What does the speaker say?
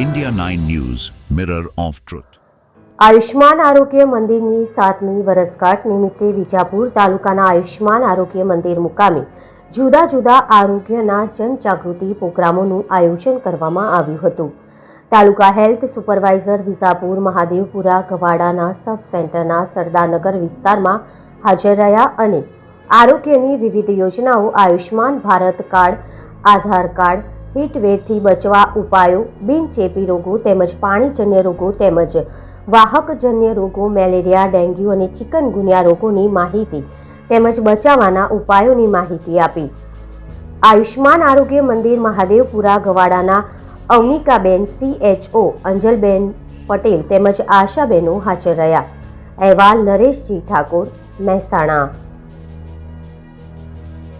India 9 News, Mirror of Truth. Ayushman આરોગ્ય મંદિરની 7મી વર્ષગાંઠ નિમિત્તે વિજાપુર તાલુકાના આયુષ્માન આરોગ્ય મંદિર મુકામે જુદા જુદા આરોગ્યના જનજાગૃતિ પ્રોગ્રામોનું આયોજન કરવામાં આવ્યું હતું. તાલુકા હેલ્થ સુપરવાઇઝર વિજાપુર મહાદેવપુરા ગવાડાના સબ સેન્ટરના સરદારનગર વિસ્તારમાં હાજર રહ્યા અને આરોગ્યની વિવિધ યોજનાઓ, આયુષ્માન ભારત કાર્ડ, આધાર કાર્ડ, હીટવેવથી બચવા ઉપાયો, બિનચેપી રોગો તેમજ પાણીજન્ય રોગો તેમજ વાહકજન્ય રોગો, મેલેરિયા, ડેન્ગ્યુ અને ચિકનગુનિયા રોગોની માહિતી તેમજ બચાવવાના ઉપાયોની માહિતી આપી. આયુષ્માન આરોગ્ય મંદિર મહાદેવપુરા ગવાડાના અવનિકાબેન, CHO અંજલબેન પટેલ તેમજ આશાબેનો હાજર રહ્યા. અહેવાલ નરેશજી ઠાકોર, મહેસાણા.